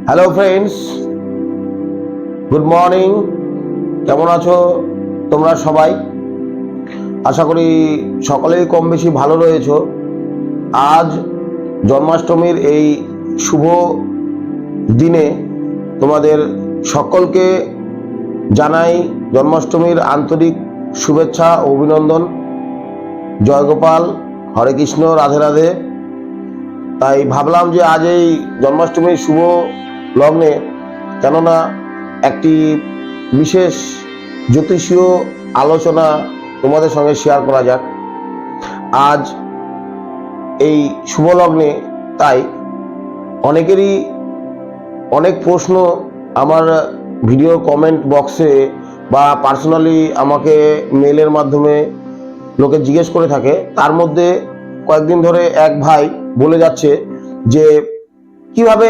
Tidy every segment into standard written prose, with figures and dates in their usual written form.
Hello friends, good morning. কেমন আছো তোমরা সবাই? আশা করি সকলেই কম বেশি ভালো রয়েছো। আজ জন্মাষ্টমীর এই শুভ দিনে তোমাদের সকলকে জানাই জন্মাষ্টমীর আন্তরিক শুভেচ্ছা ও অভিনন্দন। জয় গোপাল, হরে কৃষ্ণ, রাধে রাধে। তাই ভাবলাম যে আজ এই জন্মাষ্টমীর শুভ লগ্নে, কেননা একটি বিশেষ জ্যোতিষীয় আলোচনা তোমাদের সঙ্গে শেয়ার করা যাক আজ এই শুভ লগ্নে। তাই অনেকেরই অনেক প্রশ্ন আমার ভিডিও কমেন্ট বক্সে বা পার্সোনালি আমাকে মেলের মাধ্যমে লোকে জিজ্ঞেস করে থাকে। তার মধ্যে কয়েকদিন ধরে এক ভাই বলে যাচ্ছে যে কিভাবে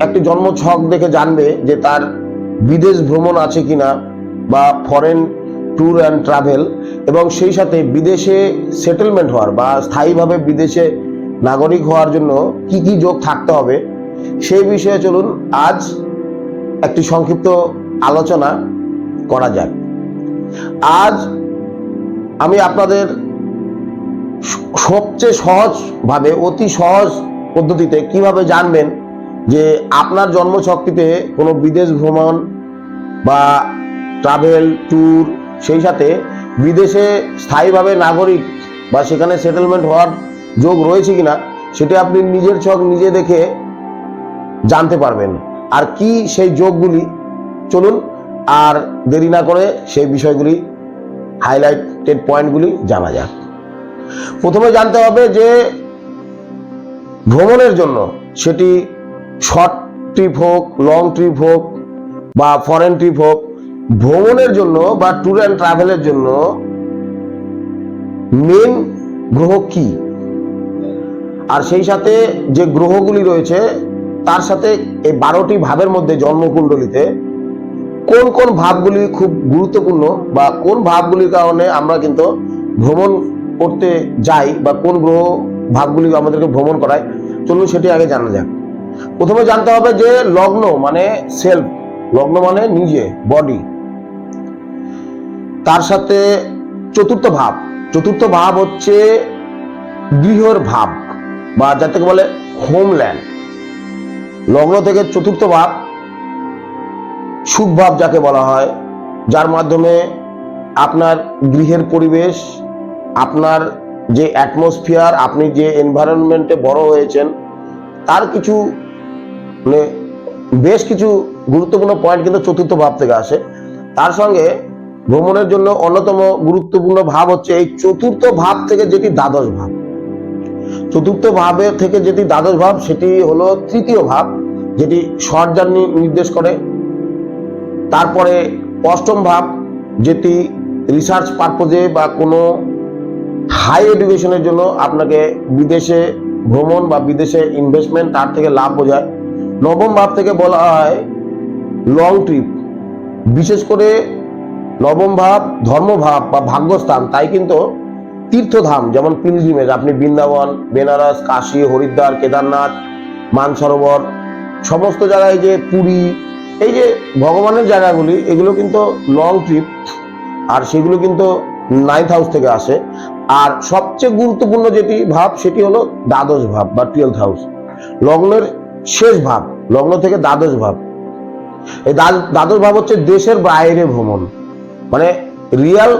একটি জন্ম ছক দেখে জানবে যে তার বিদেশ ভ্রমণ আছে কিনা বা ফরেন ট্যুর অ্যান্ড ট্রাভেল, এবং সেই সাথে বিদেশে সেটেলমেন্ট হওয়ার বা স্থায়ীভাবে বিদেশে নাগরিক হওয়ার জন্য কি কি যোগ থাকতে হবে, সেই বিষয়ে চলুন আজ একটি সংক্ষিপ্ত আলোচনা করা যাক। আজ আমি আপনাদের সবচেয়ে সহজভাবে, অতি সহজ পদ্ধতিতে কিভাবে জানবেন যে আপনার জন্মছকটিতে কোনো বিদেশ ভ্রমণ বা ট্রাভেল ট্যুর, সেই সাথে বিদেশে স্থায়ীভাবে নাগরিক বা সেখানে সেটেলমেন্ট হওয়ার যোগ রয়েছে কিনা, সেটা আপনি নিজের ছক নিজে দেখে জানতে পারবেন। আর কি সেই যোগগুলি, চলুন আর দেরি না করে সেই বিষয়গুলি, হাইলাইটেড পয়েন্টগুলি জানা যাক। প্রথমে জানতে হবে যে ভ্রমণের জন্য, সেটি শর্ট ট্রিপ হোক, লং ট্রিপ হোক বা ফরেন ট্রিপ হোক, ভ্রমণের জন্য বা ট্যুর অ্যান্ড ট্রাভেলের জন্য মেন গ্রহ কি, আর সেই সাথে যে গ্রহগুলি রয়েছে তার সাথে এই 12টি ভাবের মধ্যে জন্মকুণ্ডলিতে কোন কোন ভাবগুলি খুব গুরুত্বপূর্ণ বা কোন ভাবগুলির কারণে আমরা কিন্তু ভ্রমণ করতে যাই বা কোন গ্রহ ভাবগুলি আমাদেরকে ভ্রমণ করায়, চলুন সেটি আগে জানা যাক। প্রথমে জানতে হবে যে লগ্ন মানে সেলফ, লগ্ন মানে নিজে, বডি। তার সাথে চতুর্থ ভাব, চতুর্থ ভাব হচ্ছে গৃহর ভাব বা যাকে বলে হোমল্যান্ড। লগ্ন থেকে চতুর্থ ভাব সুখ ভাব যাকে বলা হয়, যার মাধ্যমে আপনার গৃহের পরিবেশ, আপনার যে অ্যাটমসফিয়ার, আপনি যে এনভায়রনমেন্টে বড় হয়েছেন, তার কিছু মানে বেশ কিছু গুরুত্বপূর্ণ পয়েন্ট কিন্তু চতুর্থ ভাব থেকে আসে। তার সঙ্গে ভ্রমণের জন্য অন্যতম গুরুত্বপূর্ণ ভাব হচ্ছে এই চতুর্থ ভাব থেকে যেটি দ্বাদশ ভাব। চতুর্থ ভাবে থেকে যেটি দ্বাদশ ভাব, সেটি হলো তৃতীয় ভাব, যেটি শর্ট জার্নি নির্দেশ করে। তারপরে অষ্টম ভাব, যেটি রিসার্চ পারপোজে বা কোনো হাই এডুকেশনের জন্য আপনাকে বিদেশে ভ্রমণ বা বিদেশে ইনভেস্টমেন্ট, তার থেকে লাভ বোঝায়। নবম ভাব থেকে বলা হয় লং ট্রিপ, বিশেষ করে নবম ভাব ধর্মভাব বা ভাগ্যস্থান। তাই কিন্তু তীর্থধাম যেমন পিলগ্রিমেজ, আপনি বৃন্দাবন, বেনারস, কাশী, হরিদ্বার, কেদারনাথ, মানসরোবর, সমস্ত জায়গায়, যে পুরী, এই যে ভগবানের জায়গাগুলি, এগুলো কিন্তু লং ট্রিপ, আর সেগুলো কিন্তু 9th হাউস থেকে আসে। আর সবচেয়ে গুরুত্বপূর্ণ যেটি ভাব, সেটি হলো দ্বাদশ ভাব বা 12th হাউস, লগ্নের শেষ ভাব, লগ্ন থেকে দ্বাদশ ভাব। এই দ্বাদশ ভাব হচ্ছে দেশের বাইরে ভ্রমণ, মানে রিয়াল,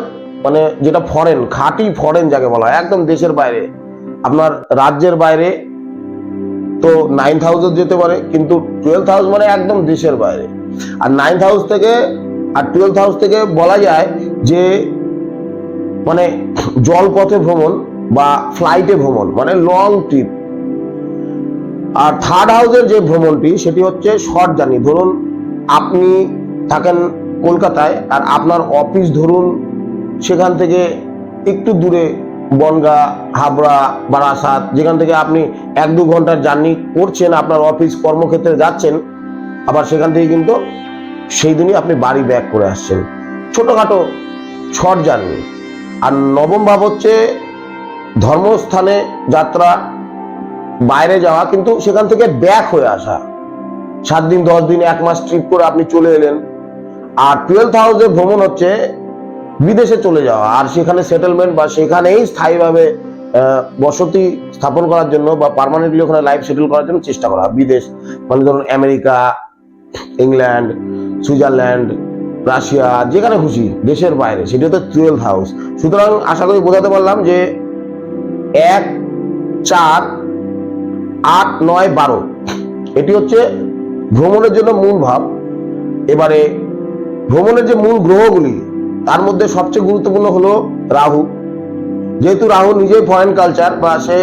মানে যেটা ফরেন, খাঁটি ফরেন যাকে বলা হয়, একদম দেশের বাইরে, আপনার রাজ্যের বাইরে। তো 9th হাউসে যেতে পারে, কিন্তু 12th হাউস মানে একদম দেশের বাইরে। আর 9th হাউস থেকে আর 12th হাউস থেকে বলা যায় যে মানে জলপথে ভ্রমণ বা ফ্লাইটে ভ্রমণ, মানে লং ট্রিপ। আর 3rd হাউসের যে ভ্রমণটি, সেটি হচ্ছে শর্ট জার্নি। ধরুন আপনি থাকেন কলকাতায়, আর আপনার অফিস ধরুন সেখান থেকে একটু দূরে, বনগাঁ, হাবড়া, বারাসাত, যেখান থেকে আপনি 1-2 ঘন্টার জার্নি করছেন, আপনার অফিস কর্মক্ষেত্রে যাচ্ছেন, আবার সেখান থেকে কিন্তু সেই দিনই আপনি বাড়ি ব্যাক করে আসছেন, ছোটখাটো শর্ট জার্নি। আর নবম ভাব হচ্ছে ধর্মস্থানে যাত্রা, বাইরে যাওয়া, কিন্তু সেখান থেকে ব্যাক হয়ে আসা, 7 দিন 10 দিন 1 মাস ট্রিপ করে আপনি চলে এলেন। আর 12th হাউসে ভ্রমণ হচ্ছে বিদেশে চলে যাওয়া আর সেখানে সেটেলমেন্ট বা সেখানেই স্থায়ীভাবে বসতি স্থাপন করার জন্য বা পার্মানেন্টলি ওখানে লাইফ সেটেল করার জন্য চেষ্টা করা। বিদেশ মানে ধরুন আমেরিকা, ইংল্যান্ড, সুইজারল্যান্ড, রাশিয়া, যেখানে খুশি দেশের বাইরে, সেটি হচ্ছে 12th হাউস। সুতরাং আশা করি বোঝাতে পারলাম যে 1, 4, 8, 9, 12 এটি হচ্ছে ভ্রমণের জন্য মূল ভাব। এবারে ভ্রমণের যে মূল গ্রহগুলি তার মধ্যে সবচেয়ে গুরুত্বপূর্ণ হলো রাহু। যেহেতু রাহু নিজেই ফরেন কালচার বা সে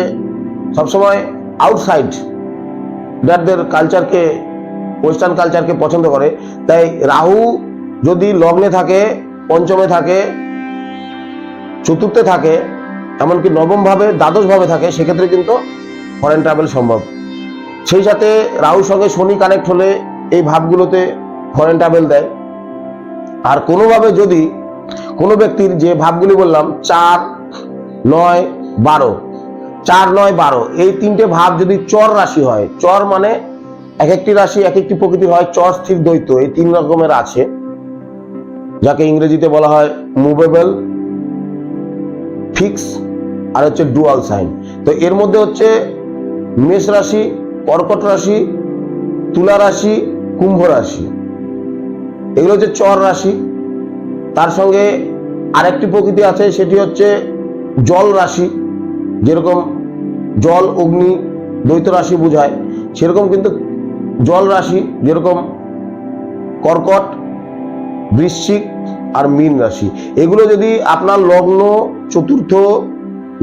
সবসময় আউটসাইড দ্যাটদের কালচারকে, ওয়েস্টার্ন কালচারকে পছন্দ করে, তাই রাহু যদি লগ্নে থাকে, পঞ্চমে থাকে, চতুর্থে থাকে, এমনকি নবম ভাবে, দ্বাদশ ভাবে থাকে, সেক্ষেত্রে কিন্তু ফরেন ট্রাভেল সম্ভব। সেই সাথে রাহুর সঙ্গে শনি কানেক্ট হলে এই ভাবগুলোতে ফরেন ট্রাভেল দেয়। আর কোনোভাবে যদি কোনো ব্যক্তির যে ভাবগুলি বললাম 4, 9, 12, 4, 9, 12 এই তিনটে ভাব যদি চর রাশি হয়, চর মানে এক একটি রাশি এক একটি প্রকৃতির হয়, চর, স্থির, দ্বৈত এই 3 রকমের আছে, যাকে ইংরেজিতে বলা হয় মুভেবল, ফিক্স আর হচ্ছে ডুয়াল সাইন। তো এর মধ্যে হচ্ছে মেষ রাশি, কর্কট রাশি, তুলা রাশি, কুম্ভ রাশি, এগুলো হচ্ছে চর রাশি। তার সঙ্গে আরেকটি প্রকৃতি আছে, সেটি হচ্ছে জল রাশি। যেরকম জল, অগ্নি, দ্বৈত রাশি বোঝায়, সেরকম কিন্তু জল রাশি যেরকম কর্কট, বৃশ্চিক আর মীন রাশি। এগুলো যদি আপনার লগ্ন চতুর্থ,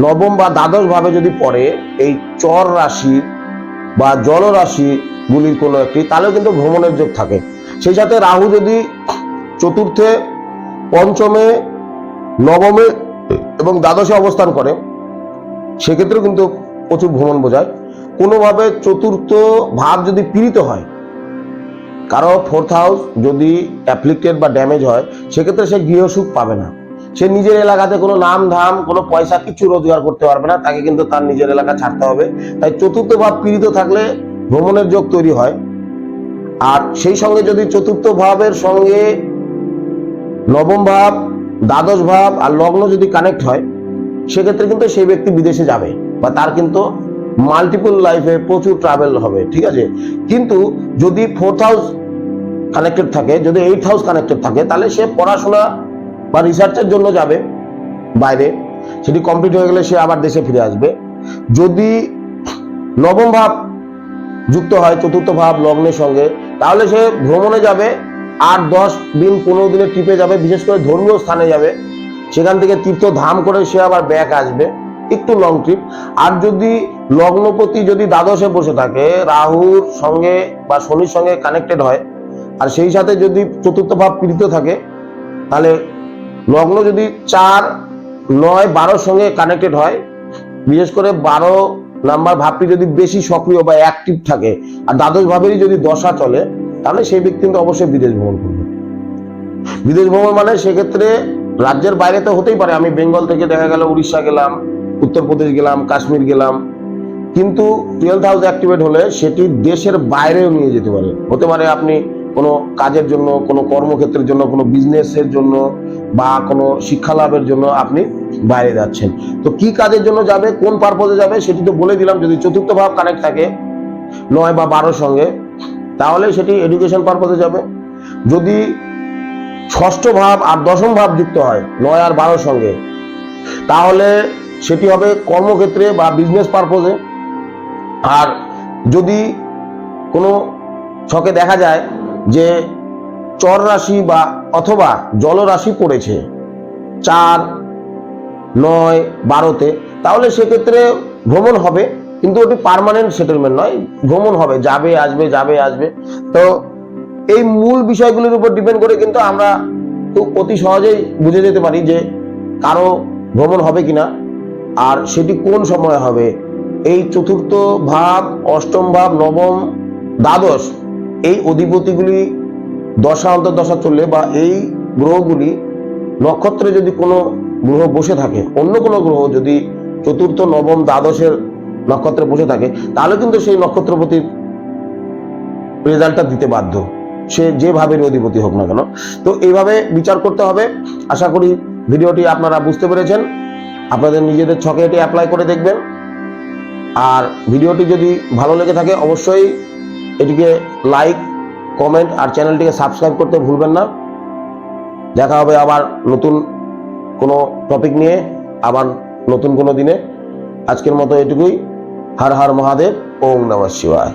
নবম বা দ্বাদশ ভাবে যদি পড়ে এই চর রাশি বা জল রাশি গুলির কোনো একটি, তাহলেও কিন্তু ভ্রমণের যোগ থাকে। সেই সাথে রাহু যদি চতুর্থে, পঞ্চমে, নবমে এবং দ্বাদশে অবস্থান করে, সেক্ষেত্রেও কিন্তু প্রচুর ভ্রমণ বোঝায়। কোনোভাবে চতুর্থ ভাব যদি পীড়িত হয়, কারো 4th হাউস যদি অ্যাফ্লিক্টেড বা ড্যামেজ হয়, সেক্ষেত্রে সে গৃহসুখ পাবে না। সে নিজের এলাকাতে কোনো নাম ধাম, কোনো পয়সা কিছু রোজগার করতে পারবে না, তাকে কিন্তু তার নিজের এলাকা ছাড়তে হবে। তাই চতুর্থ ভাব পীড়িত থাকলে ভ্রমণের যোগ তৈরি হয়। আর সেই সঙ্গে যদি চতুর্থ ভাবের সঙ্গে নবম ভাব, দ্বাদশ ভাব আর লগ্ন যদি কানেক্ট হয়, সেক্ষেত্রে কিন্তু সেই ব্যক্তি বিদেশে যাবে বা তার কিন্তু মাল্টিপল লাইফে প্রচুর ট্রাভেল হবে, ঠিক আছে। কিন্তু যদি 4th হাউস কানেক্টেড থাকে, যদি 8th হাউস কানেক্টেড থাকে, তাহলে সে পড়াশোনা বা রিসার্চের জন্য যাবে বাইরে, সেটি কমপ্লিট হয়ে গেলে সে আবার দেশে ফিরে আসবে। যদি নবম ভাব যুক্ত হয় চতুর্থ ভাব লগ্নের সঙ্গে, তাহলে সে ভ্রমণে যাবে, 8, 10 দিন 15 দিনের ট্রিপে যাবে, বিশেষ করে ধর্মীয় স্থানে যাবে, সেখান থেকে তীর্থ ধাম করে সে আবার ব্যাক আসবে, একটু লং ট্রিপ। আর যদি লগ্নপতি যদি দ্বাদশে বসে থাকে, রাহুর সঙ্গে বা শনির সঙ্গে কানেক্টেড হয়, আর সেই সাথে যদি চতুর্থ ভাব পীড়িত থাকে, তাহলে লগ্ন যদি 4, 9, 12 সঙ্গে কানেক্টেড হয়, বিশেষ করে 12 নাম্বার ভাবটি যদি বেশি সক্রিয় বা অ্যাক্টিভ থাকে, আর দ্বাদশ ভাবেরই যদি দশা চলে, তাহলে সেই ব্যক্তি কিন্তু অবশ্যই বিদেশ ভ্রমণ করবে। বিদেশ ভ্রমণ মানে সেক্ষেত্রে রাজ্যের বাইরে তো হতেই পারে, আমি বেঙ্গল থেকে দেখা গেল উড়িষ্যা গেলাম, উত্তরপ্রদেশ গেলাম, কাশ্মীর গেলাম, কিন্তু 12th হাউস অ্যাক্টিভেট হলে সেটি দেশের বাইরেও নিয়ে যেতে পারে। হতে পারে আপনি কোনো কাজের জন্য, কোনো কর্মক্ষেত্রের জন্য, কোনো বিজনেসের জন্য বা কোনো শিক্ষা লাভের জন্য আপনি বাইরে যাচ্ছেন। তো কি কাজের জন্য যাবে, কোন পারপোজে যাবে, সেটি তো বলে দিলাম। যদি চতুর্থ ভাব কানেক্ট থাকে 9 বা 12 সঙ্গে, তাহলে সেটি এডুকেশন পারপোজে যাবে। যদি ষষ্ঠ ভাব আর দশম ভাব যুক্ত হয় 9 আর 12 সঙ্গে, তাহলে সেটি হবে কর্মক্ষেত্রে বা বিজনেস পারপোজে। আর যদি কোনো ছকে দেখা যায় যে চর রাশি বা অথবা জল রাশি পড়েছে 4, 9, 12-তে, তাহলে সেক্ষেত্রে ভ্রমণ হবে, কিন্তু ওটি পার্মানেন্ট সেটেলমেন্ট নয়, ভ্রমণ হবে, যাবে আসবে, যাবে আসবে। তো এই মূল বিষয়গুলির উপর ডিপেন্ড করে কিন্তু আমরা খুব অতি সহজেই বুঝে যেতে পারি যে কারো ভ্রমণ হবে কিনা, আর সেটি কোন সময় হবে। এই চতুর্থ ভাব, অষ্টম ভাব, নবম, দ্বাদশ এই অধিপতিগুলি দশা অন্তর্দশা চললে বা এই গ্রহগুলি নক্ষত্রে যদি কোনো গ্রহ বসে থাকে, অন্য কোনো গ্রহ যদি চতুর্থ, নবম, দ্বাদশের নক্ষত্রে বসে থাকে, তাহলে কিন্তু সেই নক্ষত্রপতির রেজাল্টটা দিতে বাধ্য, সে যেভাবে অধিপতি হোক না কেন। তো এইভাবে বিচার করতে হবে। আশা করি ভিডিওটি আপনারা বুঝতে পেরেছেন। আপনাদের নিজেদের ছকে এটি অ্যাপ্লাই করে দেখবেন। আর ভিডিওটি যদি ভালো লেগে থাকে অবশ্যই এটিকে লাইক, কমেন্ট আর চ্যানেলটিকে সাবস্ক্রাইব করতে ভুলবেন না। দেখা হবে আবার নতুন কোনো টপিক নিয়ে, আবার নতুন কোনো দিনে। আজকের মতো এটুকুই। হর হর মহাদেব, ওম নমঃ শিবায়।